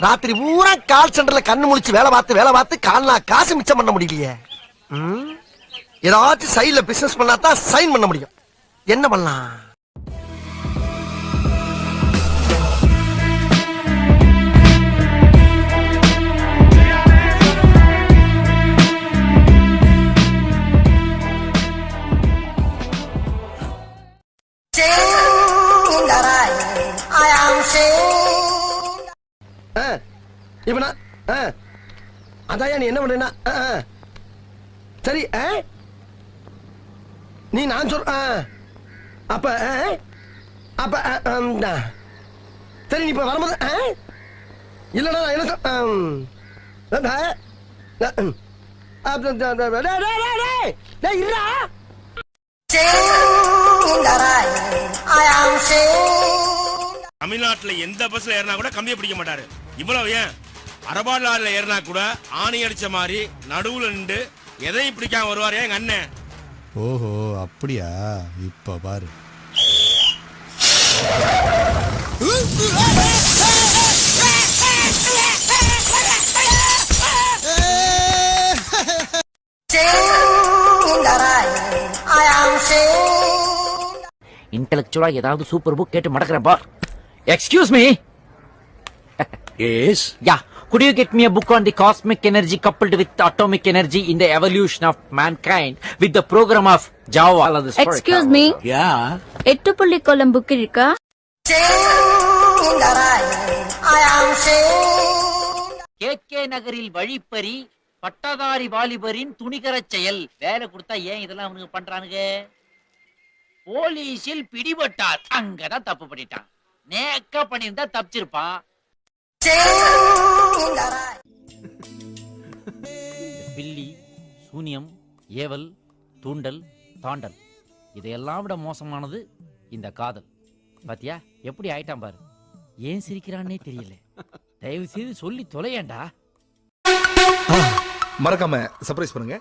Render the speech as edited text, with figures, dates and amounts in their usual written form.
ராத்திரி பூரா கால் சென்டர்ல கண்ணு முழிச்சு வேலை பார்த்து கால்னா காசு மிச்சம் பண்ண முடியலையே. ஏதாச்சும் சைட்ல பிசினஸ் பண்ணா தான் சைன் பண்ண முடியும். என்ன பண்ணலாம்? இப்ப அதான் நீ என்ன பண்றா? சரி, நீ நான் சொல்ற அப்ப அப்ப சரி, நீ இப்ப வரும்போது இல்லடா தமிழ்நாட்டுல எந்த பஸ்ல ஏறினா கூட கம்பியை பிடிக்க மாட்டாரு. இவ்வளவு ஏன் அரபாடுல ஏறினா கூட ஆணி அடிச்ச மாதிரி நடுவுல நின்று எதையும் பிடிக்காம வருவாரு எங்க அண்ணன். ஓஹோ, அப்படியா? இப்ப பாரு. இன்டெலக்சுவலா ஏதாவது சூப்பர் புக் கேட்டு மடக்கிறப்பா. Excuse me. Yes. Yeah. Could you get me a book on the cosmic energy coupled with atomic energy in the evolution of mankind with the program of Java? Excuse me. Yeah. 8 புள்ளிக்கோளம் book இருக்கா? KK நகரில் வழிப்பறி பட்டதாரி வாலிபரின் துணிகரச் செயல். வேலை கொடுத்தா ஏன் இதெல்லாம் அவனுக்கு பண்றானுங்க? போலீஸில் பிடிபட்டார், அங்கதான் தப்பு பண்ணிட்டான். நேக்கா பண்ணியிருந்தா தப்பிச்சிருப்பான். பில்லி, சூனியம், ஏவல், தூண்டல், தாண்டல், இதையெல்லாம் விட மோசமானது இந்த காதல். பாத்தியா எப்படி ஆயிட்டான் பாரு. ஏன் சிரிக்கிறான்னே தெரியல. தயவு செய்து சொல்லி தொலையேண்டா. மறக்காம சர்ப்ரைஸ் பண்ணுங்க.